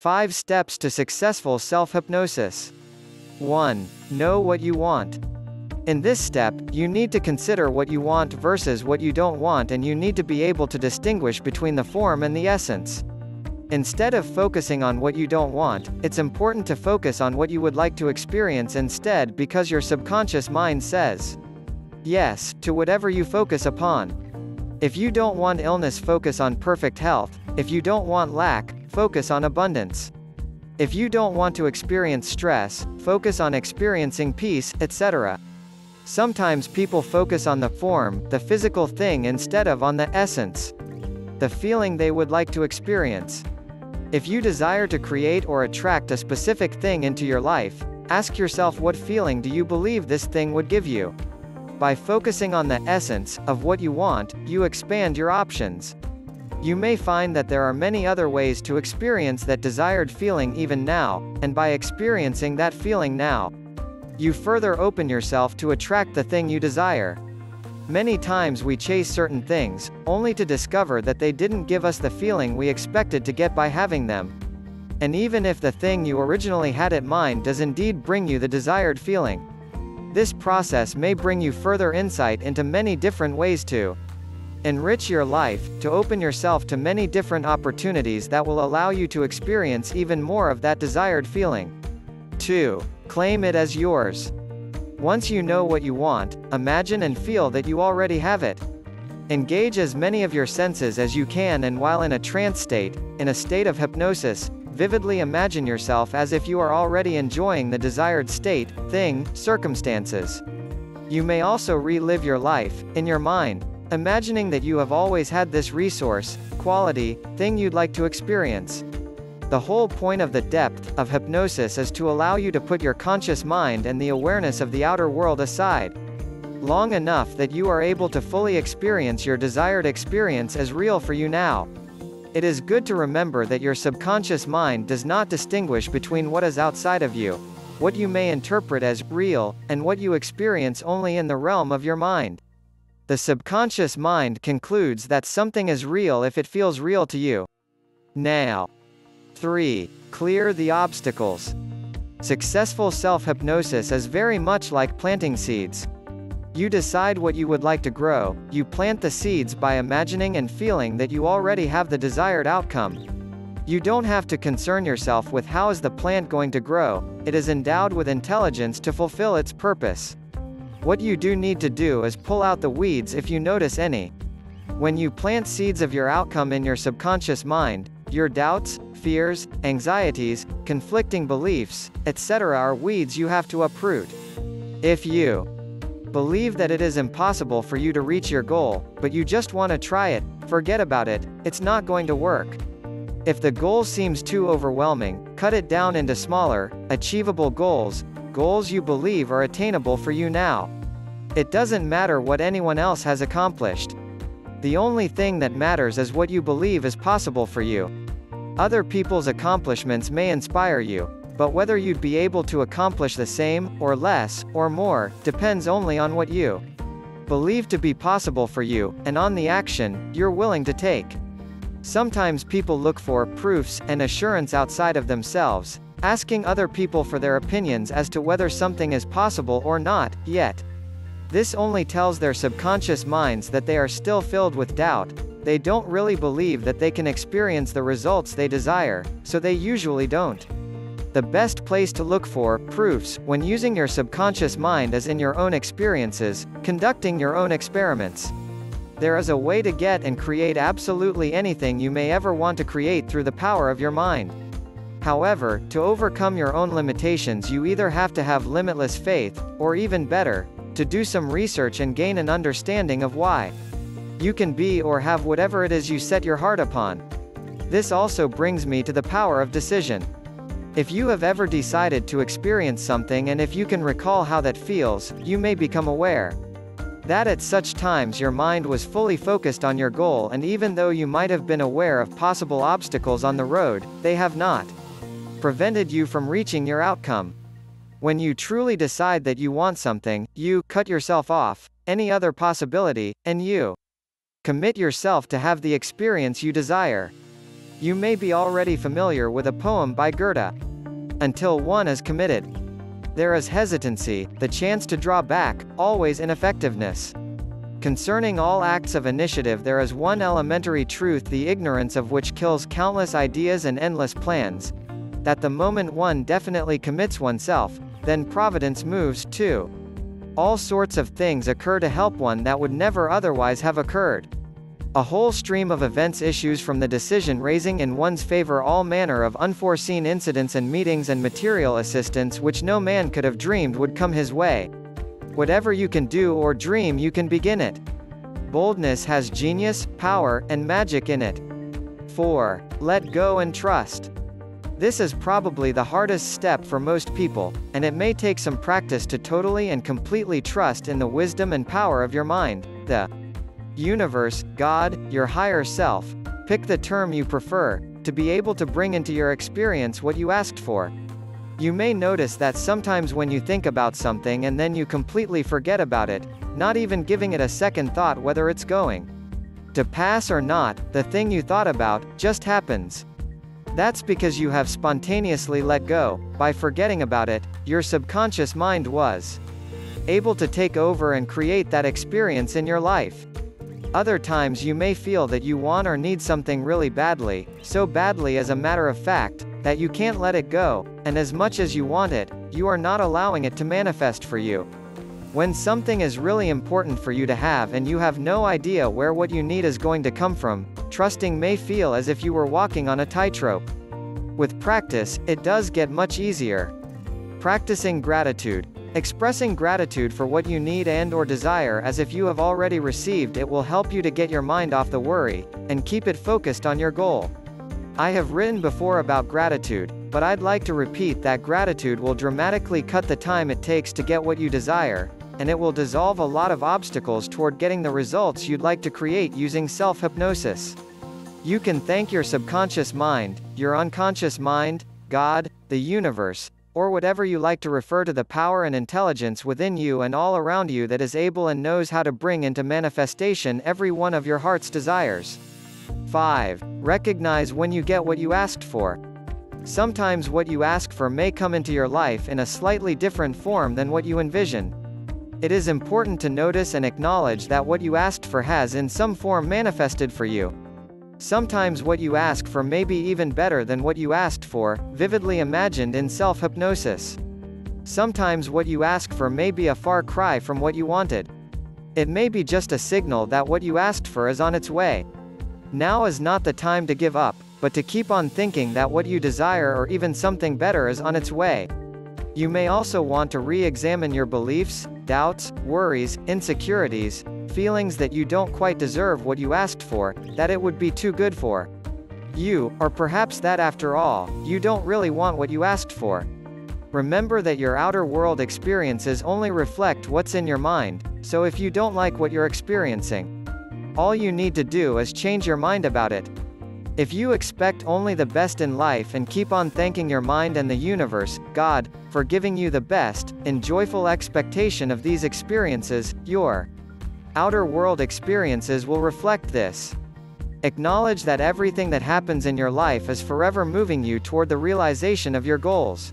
5 steps to successful self-hypnosis. 1. Know what you want. In this step, you need to consider what you want versus what you don't want, and you need to be able to distinguish between the form and the essence. Instead of focusing on what you don't want, it's important to focus on what you would like to experience instead, because your subconscious mind says yes to whatever you focus upon. If you don't want illness, focus on perfect health. If you don't want lack, focus on abundance. If you don't want to experience stress, focus on experiencing peace, etc. Sometimes people focus on the form, the physical thing, instead of on the essence, the feeling they would like to experience. If you desire to create or attract a specific thing into your life, ask yourself, what feeling do you believe this thing would give you? By focusing on the essence of what you want, you expand your options. You may find that there are many other ways to experience that desired feeling even now, and by experiencing that feeling now, you further open yourself to attract the thing you desire. Many times we chase certain things, only to discover that they didn't give us the feeling we expected to get by having them. And even if the thing you originally had in mind does indeed bring you the desired feeling, this process may bring you further insight into many different ways to enrich your life, to open yourself to many different opportunities that will allow you to experience even more of that desired feeling. 2. Claim it as yours. Once you know what you want, imagine and feel that you already have it. Engage as many of your senses as you can, and while in a trance state, in a state of hypnosis, vividly imagine yourself as if you are already enjoying the desired state, thing, circumstances. You may also relive your life, in your mind, imagining that you have always had this resource, quality, thing you'd like to experience. The whole point of the depth of hypnosis is to allow you to put your conscious mind and the awareness of the outer world aside long enough that you are able to fully experience your desired experience as real for you now. It is good to remember that your subconscious mind does not distinguish between what is outside of you, what you may interpret as real, and what you experience only in the realm of your mind. The subconscious mind concludes that something is real if it feels real to you. Now. 3. Clear the obstacles. Successful self-hypnosis is very much like planting seeds. You decide what you would like to grow, you plant the seeds by imagining and feeling that you already have the desired outcome. You don't have to concern yourself with how is the plant going to grow, it is endowed with intelligence to fulfill its purpose. What you do need to do is pull out the weeds if you notice any. When you plant seeds of your outcome in your subconscious mind, your doubts, fears, anxieties, conflicting beliefs, etc. are weeds you have to uproot. If you believe that it is impossible for you to reach your goal, but you just want to try it, forget about it, it's not going to work. If the goal seems too overwhelming, cut it down into smaller, achievable goals, goals you believe are attainable for you now. It doesn't matter what anyone else has accomplished. The only thing that matters is what you believe is possible for you. Other people's accomplishments may inspire you, but whether you'd be able to accomplish the same, or less, or more, depends only on what you believe to be possible for you, and on the action you're willing to take. Sometimes people look for proofs and assurance outside of themselves, asking other people for their opinions as to whether something is possible or not, yet. This only tells their subconscious minds that they are still filled with doubt. They don't really believe that they can experience the results they desire, so they usually don't. The best place to look for proofs when using your subconscious mind is in your own experiences, conducting your own experiments. There is a way to get and create absolutely anything you may ever want to create through the power of your mind. However, to overcome your own limitations, you either have to have limitless faith, or even better, to do some research and gain an understanding of why you can be or have whatever it is you set your heart upon. This also brings me to the power of decision. If you have ever decided to experience something, and if you can recall how that feels, you may become aware that at such times your mind was fully focused on your goal, and even though you might have been aware of possible obstacles on the road, they have not prevented you from reaching your outcome. When you truly decide that you want something, you cut yourself off any other possibility, and you commit yourself to have the experience you desire. You may be already familiar with a poem by Goethe. Until one is committed, there is hesitancy, the chance to draw back, always ineffectiveness. Concerning all acts of initiative there is one elementary truth, the ignorance of which kills countless ideas and endless plans. That the moment one definitely commits oneself, then providence moves too. All sorts of things occur to help one that would never otherwise have occurred. A whole stream of events issues from the decision raising in one's favor all manner of unforeseen incidents and meetings and material assistance which no man could have dreamed would come his way. Whatever you can do or dream you can begin it. Boldness has genius, power, and magic in it. 4. Let go and trust. This is probably the hardest step for most people, and it may take some practice to totally and completely trust in the wisdom and power of your mind, the universe, God, your higher self, pick the term you prefer, to be able to bring into your experience what you asked for. You may notice that sometimes when you think about something and then you completely forget about it, not even giving it a second thought whether it's going to pass or not, the thing you thought about just happens. That's because you have spontaneously let go. By forgetting about it, your subconscious mind was able to take over and create that experience in your life. Other times you may feel that you want or need something really badly, so badly as a matter of fact, that you can't let it go, and as much as you want it, you are not allowing it to manifest for you. When something is really important for you to have and you have no idea where what you need is going to come from, trusting may feel as if you were walking on a tightrope. With practice, it does get much easier. Practicing gratitude. Expressing gratitude for what you need and/or desire as if you have already received it will help you to get your mind off the worry, and keep it focused on your goal. I have written before about gratitude, but I'd like to repeat that gratitude will dramatically cut the time it takes to get what you desire, and it will dissolve a lot of obstacles toward getting the results you'd like to create using self-hypnosis. You can thank your subconscious mind, your unconscious mind, God, the universe, or whatever you like to refer to the power and intelligence within you and all around you that is able and knows how to bring into manifestation every one of your heart's desires. 5. Recognize when you get what you asked for. Sometimes what you ask for may come into your life in a slightly different form than what you envision. It is important to notice and acknowledge that what you asked for has in some form manifested for you. Sometimes what you ask for may be even better than what you asked for, vividly imagined in self-hypnosis. Sometimes what you ask for may be a far cry from what you wanted. It may be just a signal that what you asked for is on its way. Now is not the time to give up, but to keep on thinking that what you desire or even something better is on its way. You may also want to re-examine your beliefs, doubts, worries, insecurities, feelings that you don't quite deserve what you asked for, that it would be too good for you, or perhaps that after all, you don't really want what you asked for. Remember that your outer world experiences only reflect what's in your mind, so if you don't like what you're experiencing, all you need to do is change your mind about it. If you expect only the best in life and keep on thanking your mind and the universe, God, for giving you the best, in joyful expectation of these experiences, your outer world experiences will reflect this. Acknowledge that everything that happens in your life is forever moving you toward the realization of your goals.